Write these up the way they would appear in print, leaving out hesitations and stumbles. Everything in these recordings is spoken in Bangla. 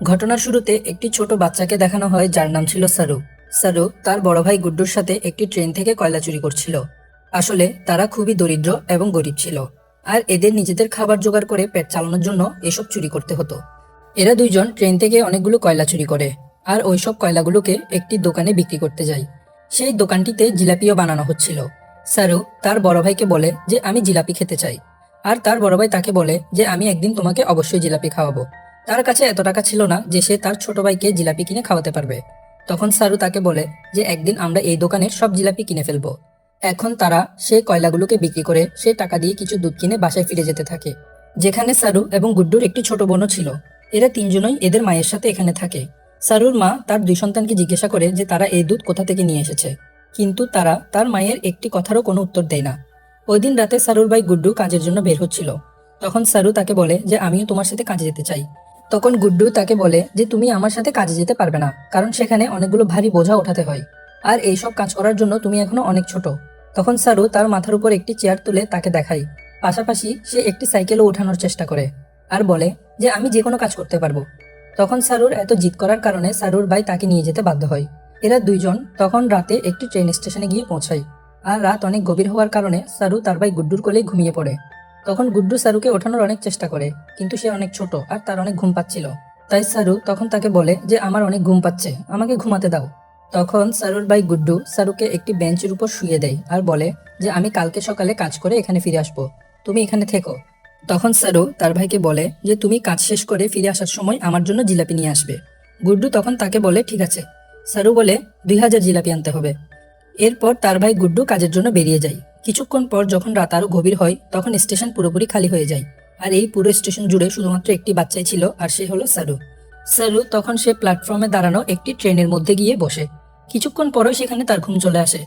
ঘটনার শুরুতে একটি ছোট বাচ্চাকে দেখানো হয় যার নাম ছিল সারু। সারু তার বড় ভাই গুড্ডুর সাথে একটি ট্রেন থেকে কয়লা চুরি করছিল। আসলে তারা খুবই দরিদ্র এবং গরিব ছিল, আর এদের নিজেদের খাবার জোগাড় করে পেট চালানোর জন্য এসব চুরি করতে হতো। এরা দুইজন ট্রেন থেকে অনেকগুলো কয়লা চুরি করে, আর ওইসব কয়লাগুলোকে একটি দোকানে বিক্রি করতে যায়। সেই দোকানটিতে জিলাপিও বানানো হচ্ছিল। সারু তার বড় ভাইকে বলে যে আমি জিলাপি খেতে চাই, আর তার বড় ভাই তাকে বলে যে আমি একদিন তোমাকে অবশ্যই জিলাপি খাওয়াবো। তার কাছে এত টাকা ছিল না যে সে তার ছোট ভাইকে জিলাপি কিনে খাওয়াতে পারবে। তখন সারু তাকে বলে যে একদিন আমরা এই দোকানের সব জিলাপি কিনে ফেলবো। এখন তারা সেই কয়লাগুলোকে বিক্রি করে সেই টাকা দিয়ে কিছু দুধ কিনে বাসায় ফিরে যেতে থাকে, যেখানে সারু এবং গুড্ডুর একটি ছোট বোনও ছিল। এরা তিনজনই এদের মায়ের সাথে এখানে থাকে। সারুর মা তার দুই সন্তানকে জিজ্ঞাসা করে যে তারা এই দুধ কোথা থেকে নিয়ে এসেছে, কিন্তু তারা তার মায়ের একটি কথারও কোনো উত্তর দেয় না। ওই দিন রাতে সারুর ভাই গুড্ডু কাজের জন্য বের হচ্ছিল। তখন সারু তাকে বলে যে আমিও তোমার সাথে কাজে যেতে চাই। তখন গুড্ডু তাকে বলে যে তুমি আমার সাথে কাজে যেতে পারবে না, কারণ সেখানে অনেকগুলো ভারী বোঝা ওঠাতে হয়, আর এইসব কাজ করার জন্য তুমি এখনো অনেক ছোট। তখন সারু তার মাথার উপর একটি চেয়ার তুলে তাকে দেখায়। পাশাপাশি সে একটি সাইকেলও ওঠানোর চেষ্টা করে, আর বলে যে আমি যে কোনো কাজ করতে পারবো। তখন সারুর এত জিদ করার কারণে সারুর ভাই তাকে নিয়ে যেতে বাধ্য হয়। এরা দুইজন তখন রাতে একটি ট্রেন স্টেশনে গিয়ে পৌঁছায়। আর রাত অনেক গভীর হওয়ার কারণে সারু তার ভাই গুড্ডুর কোলেই ঘুমিয়ে পড়ে। তখন গুড্ডু সারুকে ওঠানোর অনেক চেষ্টা করে, কিন্তু সে অনেক ছোট আর তার অনেক ঘুম পাচ্ছিল। তাই সারু তখন তাকে বলে যে আমার অনেক ঘুম পাচ্ছে, আমাকে ঘুমাতে দাও। তখন সারুর ভাই গুড্ডু সারুকে একটি বেঞ্চের উপর শুইয়ে দেয় আর বলে যে আমি কালকে সকালে কাজ করে এখানে ফিরে আসবো, তুমি এখানে থেকো। তখন সারু তার ভাইকে বলে যে তুমি কাজ শেষ করে ফিরে আসার সময় আমার জন্য জিলাপি নিয়ে আসবে। গুড্ডু তখন তাকে বলে ঠিক আছে। সারু বলে 2000 জিলাপি আনতে হবে। এরপর তার ভাই গুড্ডু কাজের জন্য বেরিয়ে যায়। কিছুক্ষণ পর যখন রাত আরো গভীর হয় তখন স্টেশন পুরোপুরি খালি হয়ে যায়, আর এই পুরো স্টেশন জুড়ে শুধুমাত্র একটি বাচ্চাই ছিল, আর সে হলো সারু। সারু তখন সে প্ল্যাটফর্মে দাঁড়ানো একটি ট্রেনের মধ্যে গিয়ে বসে। কিছুক্ষণ পরও সেখানে তার ঘুম চলে আসে।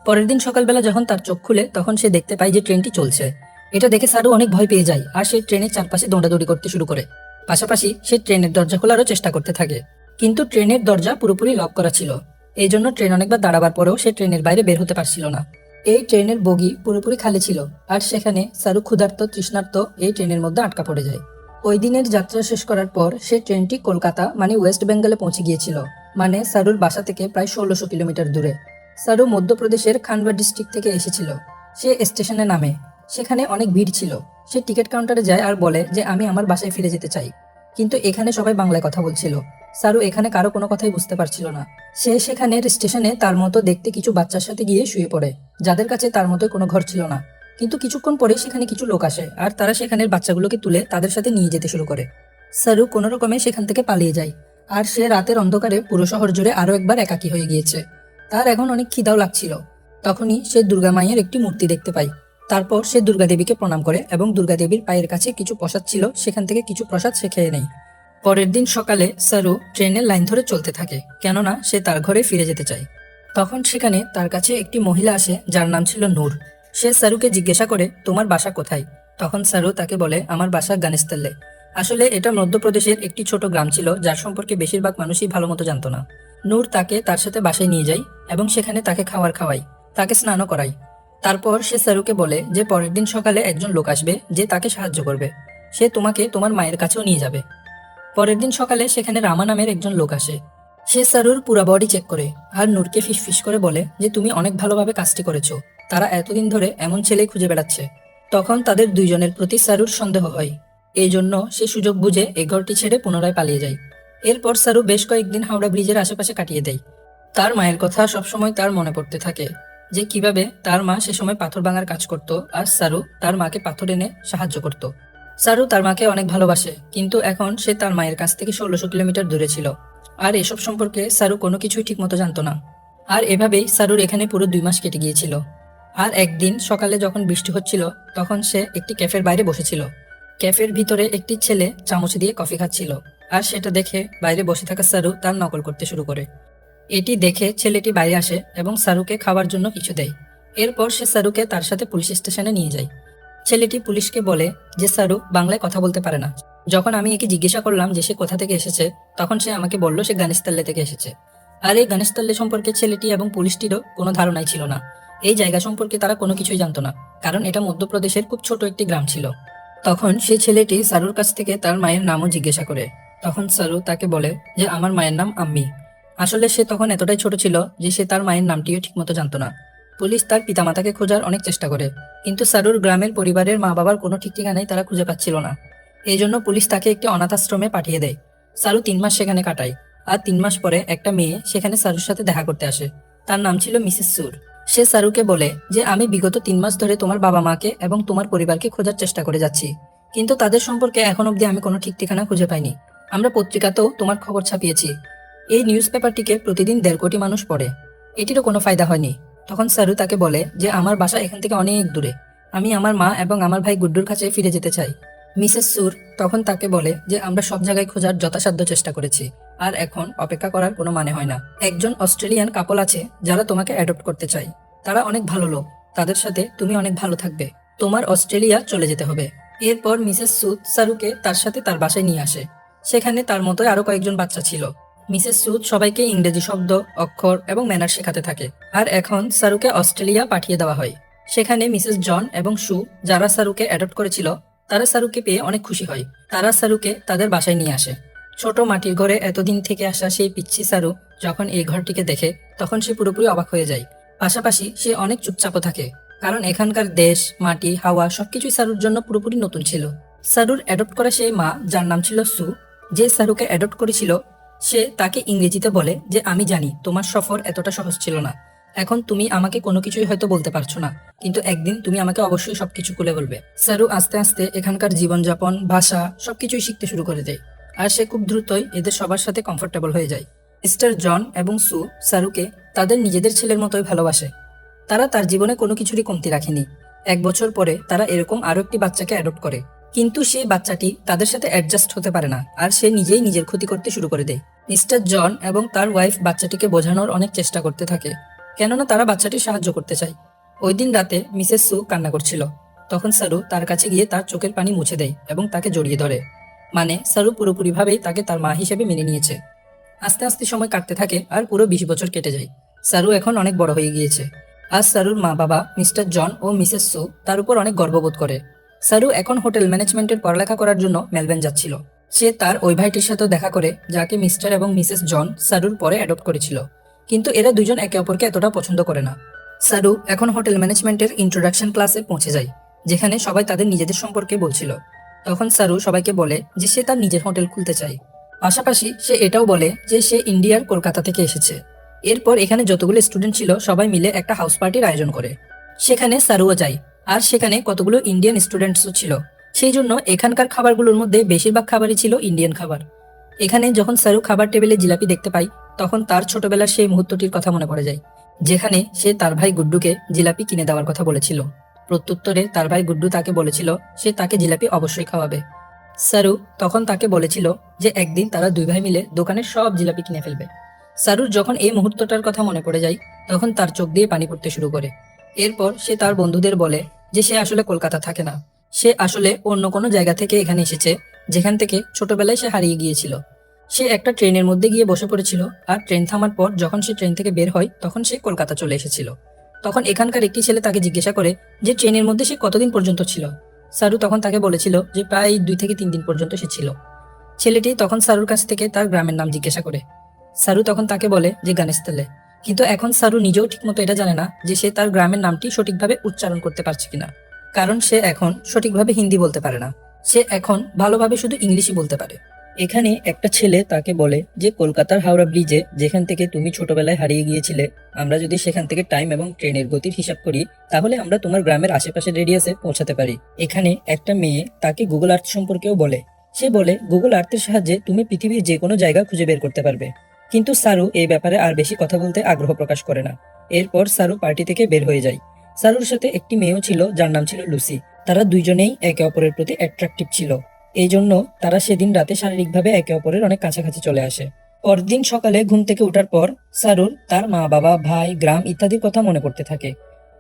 পরের দিন সকালবেলা যখন তার চোখ খুলে তখন সে দেখতে পায় যে ট্রেনটি চলছে। এটা দেখে সারু অনেক ভয় পেয়ে যায়, আর সে ট্রেনের চারপাশে দৌড়াদৌড়ি করতে শুরু করে। পাশাপাশি সে ট্রেনের দরজা খোলারও চেষ্টা করতে থাকে, কিন্তু ট্রেনের দরজা পুরোপুরি লক করা ছিল। এই জন্য ট্রেন অনেকবার দাঁড়াবার পরেও সে ট্রেনের বাইরে বের হতে পারছিল না। এই ট্রেনের বগি পুরোপুরি খালি ছিল, আর সেখানে সারু ক্ষুধার্ত তৃষ্ণার্ত এই ট্রেনের মধ্যে আটকা পড়ে যায়। ওই দিনের যাত্রা শেষ করার পর সে ট্রেনটি কলকাতা মানে ওয়েস্ট বেঙ্গলে পৌঁছে গিয়েছিল, মানে সারুর বাসা থেকে প্রায় 1600 কিলোমিটার দূরে। সারু মধ্যপ্রদেশের খানবা ডিস্ট্রিক্ট থেকে এসেছিল। সে স্টেশনে নামে, সেখানে অনেক ভিড় ছিল। সে টিকিট কাউন্টারে যায় আর বলে যে আমি আমার বাসায় ফিরে যেতে চাই, কিন্তু এখানে সবাই বাংলায় কথা বলছিল। সারু এখানে কারো কোনো কথাই বুঝতে পারছিল না। সে সেখানের স্টেশনে তার মতো দেখতে কিছু বাচ্চার সাথে গিয়ে শুয়ে পড়ে, যাদের কাছে তার মতো কোনো ঘর ছিল না। কিন্তু কিছুক্ষণ পরে সেখানে কিছু লোক আসে, আর তারা সেখানের বাচ্চাগুলোকে তুলে তাদের সাথে নিয়ে যেতে শুরু করে। সারু কোনো রকমে সেখান থেকে পালিয়ে যায়, আর সে রাতের অন্ধকারে পুরো শহর জুড়ে আরো একবার একাকী হয়ে গিয়েছে। তার এখন অনেক খিদাও লাগছিল। তখনই সে দুর্গা মায়ের একটি মূর্তি দেখতে পায়। তারপর সে দুর্গা দেবীকে প্রণাম করে এবং দুর্গা দেবীর পায়ের কাছে কিছু প্রসাদ ছিল, সেখান থেকে কিছু প্রসাদ সে খেয়ে নেয়। পরের দিন সকালে সারু ট্রেনের লাইন ধরে চলতে থাকে, কেননা সে তার ঘরে ফিরে যেতে চায়। তখন সেখানে তার কাছে একটি মহিলা আসে যার নাম ছিল নূর। সে সারুকে জিজ্ঞাসা করে তোমার বাসা কোথায়। তখন সারু তাকে বলে আমার বাসা গানেস্তাল্লে। আসলে এটা মধ্যপ্রদেশের একটি ছোট গ্রাম ছিল, যার সম্পর্কে বেশিরভাগ মানুষই ভালো মতো জানতো না। নূর তাকে তার সাথে বাসায় নিয়ে যায় এবং সেখানে তাকে খাবার খাওয়ায়, তাকে স্নানও করায়। তারপর সে সারুকে বলে যে পরের দিন সকালে একজন লোক আসবে যে তাকে সাহায্য করবে, সে তোমাকে তোমার মায়ের কাছেও নিয়ে যাবে। পরের দিন সকালে সেখানে রামা নামের একজন লোক আসে। সে সারুর পুরা বডি চেক করে আর নূরকে ফিসফিস করে বলে যে তুমি অনেক ভালোভাবে কাজটি করেছো, তারা এতদিন ধরে এমন ছেলেই খুঁজে বেড়াচ্ছে। তখন তাদের দুইজনের প্রতি সারুর সন্দেহ হয়। এই জন্য সে সুযোগ বুঝে এই ঘরটি ছেড়ে পুনরায় পালিয়ে যায়। এরপর সারু বেশ কয়েকদিন হাওড়া ব্রিজের আশেপাশে কাটিয়ে দেয়। তার মায়ের কথা সবসময় তার মনে পড়তে থাকে, যে কিভাবে তার মা সে সময় পাথর ভাঙার কাজ করত, আর সারু তার মাকে পাথর এনে সাহায্য করত। সারু তার মাকে অনেক ভালোবাসে, কিন্তু এখন সে তার মায়ের কাছ থেকে 1600 কিলোমিটার দূরে ছিল, আর এসব সম্পর্কে সারু কোনো কিছুই ঠিকমতো জানতো না। আর এভাবেই সারুর এখানে পুরো 2 মাস কেটে গিয়েছিল। আর একদিন সকালে যখন বৃষ্টি হচ্ছিল তখন সে একটি ক্যাফের বাইরে বসেছিল। ক্যাফের ভিতরে একটি ছেলে চামচ দিয়ে কফি খাচ্ছিল, আর সেটা দেখে বাইরে বসে থাকা সারু তার নকল করতে শুরু করে। এটি দেখে ছেলেটি বাইরে আসে এবং সারুকে খাওয়ার জন্য কিছু দেয়। এরপর সে সারুকে তার সাথে পুলিশ স্টেশনে নিয়ে যায়। ছেলেটি পুলিশকে বলে যে সারু বাংলায় কথা বলতে পারে না। যখন আমি একে জিজ্ঞাসা করলাম যে সে কোথা থেকে এসেছে, তখন সে আমাকে বলল সে গানিস্তাল্লে থেকে এসেছে। আর এই গানিস্তাল্লে সম্পর্কে ছেলেটি এবং পুলিশটিরও কোনো ধারণাই ছিল না। এই জায়গা সম্পর্কে তারা কোনো কিছুই জানতো না, কারণ এটা মধ্যপ্রদেশের খুব ছোট একটি গ্রাম ছিল। তখন সেই ছেলেটি সারুর কাছ থেকে তার মায়ের নামও জিজ্ঞাসা করে। তখন সারু তাকে বলে যে আমার মায়ের নাম আম্মি। আসলে সে তখন এতটাই ছোট ছিল যে সে তার মায়ের নামটিও ঠিকমতো জানতো না। পুলিশ তার পিতামাতাকে খোঁজার অনেক চেষ্টা করে, কিন্তু সারুর গ্রামের পরিবারের মা বাবার কোনো ঠিক ঠিকানাই তারা খুঁজে পাচ্ছিল না। এই জন্য পুলিশ তাকে একটি অনাথ আশ্রমে পাঠিয়ে দেয়। সারু 3 মাস সেখানে কাটায়। আর 3 মাস পরে একটা মেয়ে সেখানে সারুর সাথে দেখা করতে আসে। তার নাম ছিল মিসেস সুর। সে সারুকে বলে যে আমি বিগত 3 মাস ধরে তোমার বাবা মাকে এবং তোমার পরিবারকে খোঁজার চেষ্টা করে যাচ্ছি, কিন্তু তাদের সম্পর্কে এখন অবধি আমি কোনো ঠিক ঠিকানা খুঁজে পাইনি। আমরা পত্রিকাতেও তোমার খবর ছাপিয়েছি। এই নিউজ পেপারটিকে প্রতিদিন 1.5 কোটি মানুষ পড়ে, এটিরও কোনো ফায়দা হয়নি। তখন সারু তাকে বলে যে আমার বাসা এখান থেকে অনেক দূরে, আমি আমার মা এবং আমার ভাই গুড্ডুর কাছে ফিরে যেতে চাই। মিসেস সুর তখন তাকে বলে যে আমরা সব জায়গায় খোঁজার যথাসাধ্য চেষ্টা করেছি, আর এখন অপেক্ষা করার কোনো মানে হয় না। একজন অস্ট্রেলিয়ান কাপল আছে যারা তোমাকে অ্যাডপ্ট করতে চায়। তারা অনেক ভালো লোক, তাদের সাথে তুমি অনেক ভালো থাকবে। তোমার অস্ট্রেলিয়া চলে যেতে হবে। এরপর মিসেস সুদ সারুকে তার সাথে তার বাসায় নিয়ে আসে। সেখানে তার মতোই আরো কয়েকজন বাচ্চা ছিল। মিসেস সুদ সবাইকে ইংরেজি শব্দ, অক্ষর এবং ম্যানার শেখাতে থাকে। আর এখন সারুকে অস্ট্রেলিয়া পাঠিয়ে দেওয়া হয়। সেখানে মিসেস জন এবং সু, যারা সারুকে অ্যাডপ্ট করেছিল, তারা সারুকে পেয়ে অনেক খুশি হয়। তারা সারুকে তাদের বাসায় নিয়ে আসে। ছোট মাটির ঘরে এতদিন থেকে আসা সেই পিচ্ছি সারু যখন এই ঘরটিকে দেখে তখন সে পুরোপুরি অবাক হয়ে যায়। পাশাপাশি সে অনেক চুপচাপও থাকে, কারণ এখানকার দেশ, মাটি, হাওয়া সবকিছুই সারুর জন্য পুরোপুরি নতুন ছিল। সারুর অ্যাডপ্ট করা সেই মা, যার নাম ছিল সু, যে সারুকে অ্যাডপ্ট করেছিল, সে তাকে ইংরেজিতে বলে যে আমি জানি তোমার সফর এতটা সহজ ছিল না। এখন তুমি আমাকে কোনো কিছুই হয়তো বলতে পারছো না, কিন্তু একদিন তুমি আমাকে অবশ্যই সবকিছু খুলে বলবে। সারু আস্তে আস্তে এখানকার জীবনযাপন, ভাষা সবকিছুই শিখতে শুরু করে দেয়। আর সে খুব দ্রুতই এদের সবার সাথে কমফোর্টেবল হয়ে যায়। মিস্টার জন এবং সু সারুকে তাদের নিজেদের ছেলের মতোই ভালোবাসে। তারা তার জীবনে কোনো কিছুরই কমতি রাখেনি। 1 বছর পরে তারা এরকম আরো একটি বাচ্চাকে অ্যাডপ্ট করে, কিন্তু সেই বাচ্চাটি তাদের সাথে অ্যাডজাস্ট হতে পারে না, আর সে নিজেই নিজের ক্ষতি করতে শুরু করে দেয়। মিস্টার জন এবং তার ওয়াইফ বাচ্চাটিকে বোঝানোর অনেক চেষ্টা করতে থাকে, কেননা তারা বাচ্চাটির সাহায্য করতে চায়। ওই দিন রাতে মিসেস সু কান্না করছিল। তখন সারু তার কাছে গিয়ে তার চোখের পানি মুছে দেয় এবং তাকে জড়িয়ে ধরে। মানে সারু পুরোপুরিভাবেই তাকে তার মা হিসেবে মেনে নিয়েছে। আস্তে আস্তে সময় কাটতে থাকে আর পুরো 20 বছর কেটে যায়। সারু এখন অনেক বড় হয়ে গিয়েছে। আজ সারুর মা বাবা মিস্টার জন ও মিসেস সু তার উপর অনেক গর্ববোধ করে। সারু এখন হোটেল ম্যানেজমেন্টের পড়ালেখা করার জন্য মেলবোর্ন যাচ্ছিল। সে তার ওই ভাইটির সাথেও দেখা করে, যাকে মিস্টার এবং মিসেস জন সারুর পরে অ্যাডপ্ট করেছিল, কিন্তু এরা দুজন একে অপরকে এতটা পছন্দ করে না। সারু এখন হোটেল ম্যানেজমেন্টের ইন্ট্রোডাকশন ক্লাসে পৌঁছে যায়, যেখানে সবাই তাদের নিজেদের সম্পর্কে বলছিল। তখন সারু সবাইকে বলে যে সে তার নিজের হোটেল খুলতে চায়। পাশাপাশি সে এটাও বলে যে সে ইন্ডিয়ার কলকাতা থেকে এসেছে। এরপর এখানে যতগুলো স্টুডেন্ট ছিল সবাই মিলে একটা হাউস পার্টির আয়োজন করে। সেখানে সারুও যায়, আর সেখানে কতগুলো ইন্ডিয়ান স্টুডেন্টসও ছিল। সেই জন্য এখানকার খাবারগুলোর মধ্যে বেশিরভাগ খাবারই ছিল ইন্ডিয়ান খাবার। এখানে যখন সারু খাবার টেবিলে জিলাপি দেখতে পায়, তখন তার ছোটবেলার সেই মুহূর্তটির কথা মনে পড়ে যায়, যেখানে সে তার ভাই গুড্ডুকে জিলাপি কিনে দেওয়ার কথা বলেছিল। প্রত্যুত্তরে তার ভাই গুড্ডু তাকে বলেছিল সে তাকে জিলাপি অবশ্যই খাওয়াবে। সারু তখন তাকে বলেছিল যে একদিন তারা দুই ভাই মিলে দোকানের সব জিলাপি কিনে ফেলবে। সারুর যখন এই মুহূর্তটার কথা মনে পড়ে যায়, তখন তার চোখ দিয়ে পানি পড়তে শুরু করে। এরপর সে তার বন্ধুদের বলে যে সে আসলে কলকাতা থাকে না, সে আসলে অন্য কোনো জায়গা থেকে এখানে এসেছে, যেখান থেকে ছোটবেলায় সে হারিয়ে গিয়েছিল। সে একটা ট্রেনের মধ্যে গিয়ে বসে পড়েছিল, আর ট্রেন থামার পর যখন সে ট্রেন থেকে বের হয় তখন সে কলকাতা চলে এসেছিল। তখন এখানকার একটি ছেলে তাকে জিজ্ঞাসা করে যে ট্রেনের মধ্যে সে কতদিন পর্যন্ত ছিল। সারু তখন তাকে বলেছিল যে প্রায় 2 থেকে 3 দিন পর্যন্ত সে ছিল। ছেলেটি তখন সারুর কাছ থেকে তার গ্রামের নাম জিজ্ঞাসা করে। সারু তখন তাকে বলে যে গণেশতলে। কিন্তু এখন সারু নিজেও ঠিকমতো এটা জানে না যে সে তার গ্রামের নামটি সঠিকভাবে উচ্চারণ করতে পারছে কিনা, কারণ সে এখন সঠিকভাবে হিন্দি বলতে পারে না। সে এখন ভালোভাবে শুধু ইংলিশই বলতে পারে। এখানে একটা ছেলে তাকে বলে যে কলকাতার হাওড়া ব্রিজে যেখান থেকে তুমি ছোটবেলায় হারিয়ে গিয়েছিলে, আমরা যদি সেখান থেকে টাইম এবং ট্রেনের গতির হিসাব করি, তাহলে আমরা তোমার গ্রামের আশেপাশের রেডিয়াসে পৌঁছাতে পারি। এখানে একটা মেয়ে তাকে গুগল আর্থ সম্পর্কেও বলে। সে বলে গুগল আর্থের সাহায্যে তুমি পৃথিবীর যে কোনো জায়গা খুঁজে বের করতে পারবে। কিন্তু সারু এই ব্যাপারে আর বেশি কথা বলতে আগ্রহ প্রকাশ করে না। এরপর সারু পার্টি থেকে বের হয়ে যায়। সারুর সাথে একটি মেয়েও ছিল, যার নাম ছিল লুসি। তারা দুইজনেই একে অপরের প্রতি অ্যাট্রাকটিভ ছিল। এই জন্য তারা সেদিন রাতে শারীরিকভাবে একে অপরের অনেক কাছাকাছি চলে আসে। পরদিন সকালে ঘুম থেকে ওঠার পর সারুর তার মা বাবা, ভাই, গ্রাম ইত্যাদির কথা মনে পড়তে থাকে।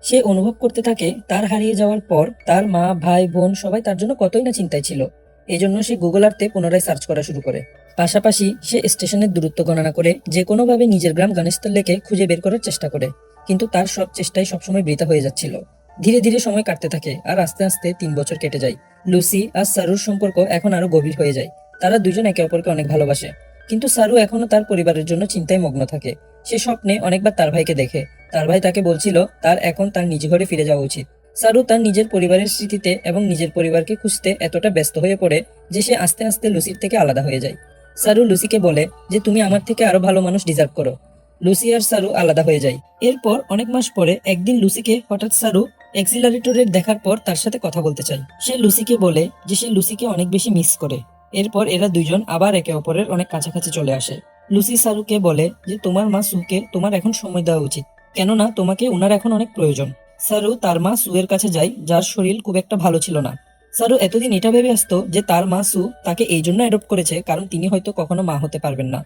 সে অনুভব করতে থাকে তার হারিয়ে যাওয়ার পর তার মা, ভাই, বোন সবাই তার জন্য কতই না চিন্তায় ছিল। এজন্য সে গুগল আর্থে পুনরায় সার্চ করা শুরু করে। পাশাপাশি সে স্টেশনের দূরত্ব গণনা করে যে কোনোভাবে নিজের গ্রাম গণেশতলেকে খুঁজে বের করার চেষ্টা করে, কিন্তু তার সব চেষ্টাই সবসময় বৃথা হয়ে যাচ্ছিল। ধীরে ধীরে সময় কাটতে থাকে, আর আস্তে আস্তে 3 বছর কেটে যায়। লুসি আর সারুর সম্পর্ক এখন আরো গভীর হয়ে যায়। তারা দুজন একে অপরকে অনেক ভালোবাসে। কিন্তু সারু এখনো তার পরিবারের জন্য চিন্তায় মগ্ন থাকে। সে স্বপ্নে অনেকবার তার ভাইকে দেখে। তার ভাই তাকে বলছিল তার এখন তার নিজ ঘরে ফিরে যাওয়া উচিত। সারু তার নিজের পরিবারের স্মৃতিতে এবং নিজের পরিবারকে খুঁজতে এতটা ব্যস্ত হয়ে পড়ে যে সে আস্তে আস্তে লুসির থেকে আলাদা হয়ে যায়। সারু লুসিকে বলে যে তুমি আমার থেকে আরো ভালো মানুষ ডিজার্ভ করো। লুসি আর সারু আলাদা হয়ে যায়। এরপর অনেক মাস পরে একদিন লুসিকে হঠাৎ সারু এক্সিলারেটরের দেখার পর তার সাথে কথা বলতে চায়। সে লুসিকে বলে যে সে লুসিকে অনেক বেশি মিস করে। এরপর এরা দুইজন আবার একে অপরের অনেক কাছাকাছি চলে আসে। লুসি সারুকে বলে যে তোমার মা সুকে তোমার এখন সময় দেওয়া উচিত, কেননা তোমাকে ওনার এখন অনেক প্রয়োজন। সারু তার মা সুয়ের কাছে যায়, যার শরীর খুব একটা ভালো ছিল না। সারু এতদিন এটা ভেবে আসতো যে তার মা সু তাকে এই জন্য অ্যাডপ্ট করেছে কারণ তিনি হয়তো কখনো মা হতে পারবেন না।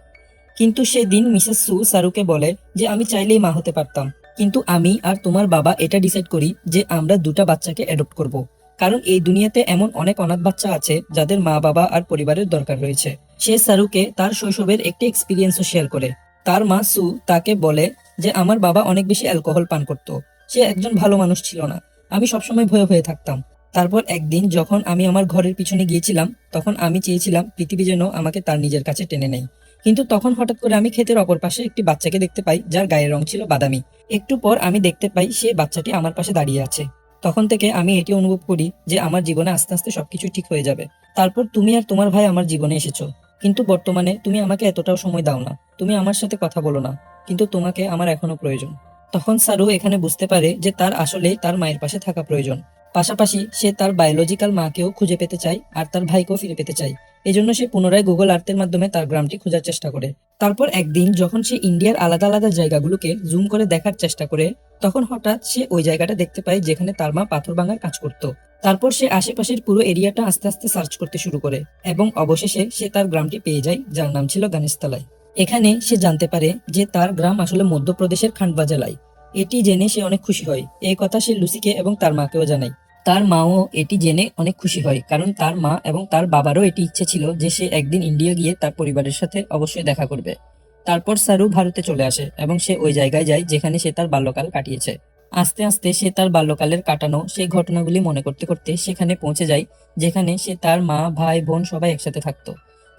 কিন্তু সেদিন মিসেস সু সারুকে বলে যে আমি চাইলেই মা হতে পারতাম, কিন্তু আমি আর তোমার বাবা এটা ডিসাইড করি যে আমরা দুটা বাচ্চাকে অ্যাডপ্ট করব। কারণ এই দুনিয়াতে এমন অনেক অনাথ বাচ্চা আছে যাদের মা বাবা আর পরিবারের দরকার রয়েছে। সে সারুকে তার শৈশবের একটি এক্সপিরিয়েন্সও শেয়ার করে। তার মা সু তাকে বলে যে আমার বাবা অনেক বেশি অ্যালকোহল পান করত, সে একজন ভালো মানুষ ছিল না, আমি সবসময় ভয়ে ভয়ে থাকতাম। তারপর একদিন যখন আমি আমার ঘরের পিছনে গিয়েছিলাম তখন আমি চেয়েছিলাম পৃথিবী যেন আমাকে তার নিজের কাছে টেনে নেয়। কিন্তু তখন হঠাৎ করে আমি ক্ষেতের অপর পাশে একটি বাচ্চাকে দেখতে পাই যার গায়ের রং ছিল বাদামি। একটু পর আমি দেখতে পাই সে বাচ্চাটি আমার পাশে দাঁড়িয়ে আছে। তখন থেকে আমি এটি অনুভব করি যে আমার জীবনে আস্তে আস্তে সবকিছু ঠিক হয়ে যাবে। তারপর তুমি আর তোমার ভাই আমার জীবনে এসেছো, কিন্তু বর্তমানে তুমি আমাকে এতটাও সময় দাও না, তুমি আমার সাথে কথা বলো না, কিন্তু তোমাকে আমার এখনো প্রয়োজন। তখন সারু এখানে বুঝতে পারে যে তার আসলে তার মায়ের পাশে থাকা প্রয়োজন। পাশাপাশি সে তার বায়োলজিক্যাল মাকেও খুঁজে পেতে চায় আর তার ভাইকেও ফিরে পেতে চায়। এজন্য সে পুনরায় গুগল আর্থের মাধ্যমে তার গ্রামটি খোঁজার চেষ্টা করে। তারপর একদিন যখন সে ইন্ডিয়ার আলাদা আলাদা জায়গাগুলোকে জুম করে দেখার চেষ্টা করে, তখন হঠাৎ সে ওই জায়গাটা দেখতে পায় যেখানে তার মা পাথর ভাঙার কাজ করত। তারপর সে আশেপাশের পুরো এরিয়াটা আস্তে আস্তে সার্চ করতে শুরু করে এবং অবশেষে সে তার গ্রামটি পেয়ে যায়, যার নাম ছিল গণেশতলাই। এখানে সে জানতে পারে যে তার গ্রাম আসলে মধ্যপ্রদেশের খান্ডবা জেলায়। এটি জেনে সে অনেক খুশি হয়। এই কথা সে লুসিকে এবং তার মাকেও জানায়। তার মাও এটি জেনে অনেক খুশি হয়, কারণ তার মা এবং তার বাবারও এটি ইচ্ছে ছিল যে সে একদিন ইন্ডিয়া গিয়ে তার পরিবারের সাথে অবশ্যই দেখা করবে। তারপর সারু ভারতে চলে আসে এবং সে ওই জায়গায় যায় যেখানে সে তার বাল্যকাল কাটিয়েছে। আস্তে আস্তে সে তার বাল্যকালের কাটানো সেই ঘটনাগুলি মনে করতে করতে সেখানে পৌঁছে যায় যেখানে সে তার মা ভাই বোন সবাই একসাথে থাকতো।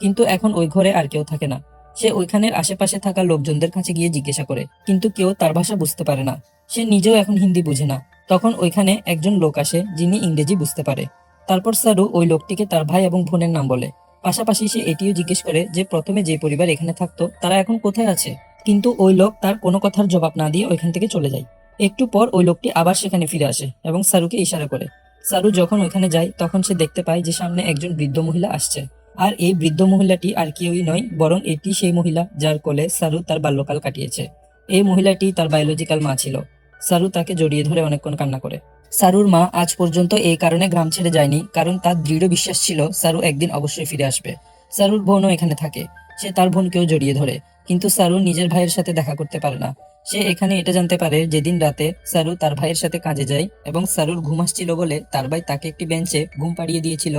কিন্তু এখন ওই ঘরে আর কেউ থাকে না। সে ওইখানের আশেপাশে থাকা লোকজনদের কাছে গিয়ে জিজ্ঞাসা করে, কিন্তু কেউ তার ভাষা বুঝতে পারে না। সে নিজেও এখন হিন্দি বুঝে না। তখন ওইখানে একজন লোক আসে যিনি ইংরেজি বুঝতে পারে। তারপর সারু ওই লোকটিকে তার ভাই এবং বোনের নাম বলে। পাশাপাশি সে এটিও জিজ্ঞেস করে যে প্রথমে যে পরিবার এখানে থাকতো তারা এখন কোথায় আছে। কিন্তু ওই লোক তার কোনো কথার জবাব না দিয়ে ওইখান থেকে চলে যায়। একটু পর ওই লোকটি আবার সেখানে ফিরে আসে এবং সারুকে ইশারা করে। সারু যখন ওইখানে যায় তখন সে দেখতে পায় যে সামনে একজন বৃদ্ধ মহিলা আসছে। আর এই বৃদ্ধ মহিলাটি আর কেউই নয়, বরং এটি সেই মহিলা যার কোলে সারু তার বাল্যকাল কাটিয়েছে। এই মহিলাটি তার বায়োলজিক্যাল মা ছিল। সারু তাকে জড়িয়ে ধরে অনেকক্ষণ কান্না করে। সারুর মা আজ পর্যন্ত এই কারণে গ্রাম ছেড়ে যায়নি, কারণ তার দৃঢ় বিশ্বাস ছিল সারু একদিন অবশ্যই ফিরে আসবে। সারুর বোনও এখানে থাকে। সে তার বোনকেও জড়িয়ে ধরে, কিন্তু সারু নিজের ভাইয়ের সাথে দেখা করতে পারে না। সে এখানে এটা জানতে পারে যেদিন রাতে সারু তার ভাইয়ের সাথে কাজে যায় এবং সারুর ঘুম আসছিল বলে তার ভাই তাকে একটি বেঞ্চে ঘুম পাড়িয়ে দিয়েছিল।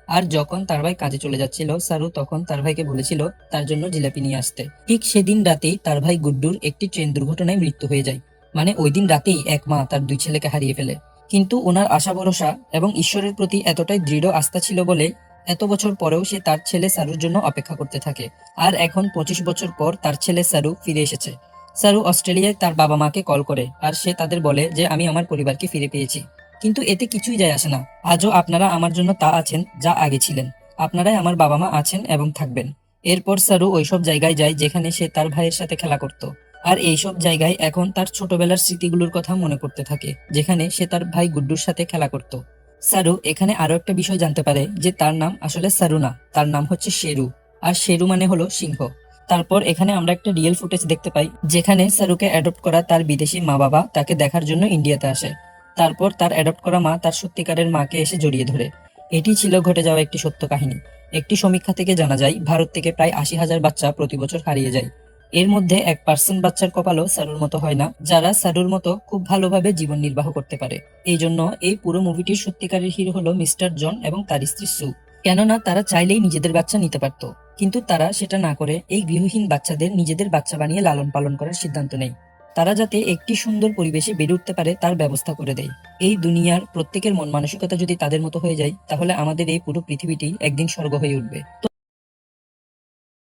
আর যখন তার ভাই কাজে চলে যাচ্ছিল সারু তখন তার ভাইকে বলেছিল তার জন্য জিলাপি নিয়ে আসতে। ঠিক সেদিন রাতেই তার ভাই গুড্ডুর একটি ট্রেন দুর্ঘটনায় মৃত্যু হয়ে যায়। মানে ওই দিন রাতেই এক মা তার দুই ছেলেকে হারিয়ে ফেলে। কিন্তু ওনার আশা ভরসা এবং ঈশ্বরের প্রতি এতটাই দৃঢ় আস্থা ছিল বলে এত বছর পরেও সে তার ছেলে সারুর জন্য অপেক্ষা করতে থাকে। আর এখন 25 বছর পর তার ছেলে সারু ফিরে এসেছে। সারু অস্ট্রেলিয়ায় তার বাবা মাকে কল করে আর সে তাদের বলে যে আমি আমার পরিবারকে ফিরে পেয়েছি। কিন্তু এতে কিছুই যায় আসে না। আজও আপনারা আমার জন্য তা আছেন যা আগে ছিলেন। আপনারাই আমার বাবা মা আছেন এবং থাকবেন। এরপর সারু ওইসব জায়গায় যায় যেখানে সে তার ভাইয়ের সাথে খেলা করত। আর এইসব জায়গায় এখন তার ছোটবেলার স্মৃতিগুলোর কথা মনে করতে থাকে, যেখানে সে তার ভাই গুড্ডুর সাথে খেলা করত। সারু এখানে আরো একটা বিষয় জানতে পারে যে তার নাম আসলে সারু না, তার নাম হচ্ছে শেরু। আর শেরু মানে হলো সিংহ। তারপর এখানে আমরা একটা রিয়েল ফুটেজ দেখতে পাই যেখানে সারুকে অ্যাডপ্ট করা তার বিদেশি মা বাবা তাকে দেখার জন্য ইন্ডিয়াতে আসে। তারপর তার অ্যাডপ্ট করা মা তার সত্যিকারের মাকে এসে জড়িয়ে ধরে। এটি ছিল ঘটে যাওয়া একটি সত্য কাহিনী। একটি সমীক্ষা থেকে জানা যায় ভারত থেকে প্রায় 80,000 বাচ্চা প্রতি বছর হারিয়ে যায়। এর মধ্যে 1% বাচ্চার কপালও সারুর মতো হয় না, যারা সারুর মতো খুব ভালোভাবে জীবন নির্বাহ করতে পারে। এই জন্য এই পুরো মুভিটির সত্যিকারের হিরো হলো মিস্টার জন এবং তার স্ত্রী সু। কেননা তারা চাইলেই নিজেদের বাচ্চা নিতে পারত, কিন্তু তারা সেটা না করে এই গৃহহীন বাচ্চাদের নিজেদের বাচ্চা বানিয়ে লালন পালন করার সিদ্ধান্ত নেয়। তারা যাতে একটি সুন্দর পরিবেশে বেড়ে উঠতে পারে তার ব্যবস্থা করে দেয়। এই দুনিয়ার প্রত্যেকের মন মানসিকতা যদি তাদের মতো হয়ে যায় তাহলে আমাদের এই পুরো পৃথিবীটি একদিন স্বর্গ হয়ে উঠবে।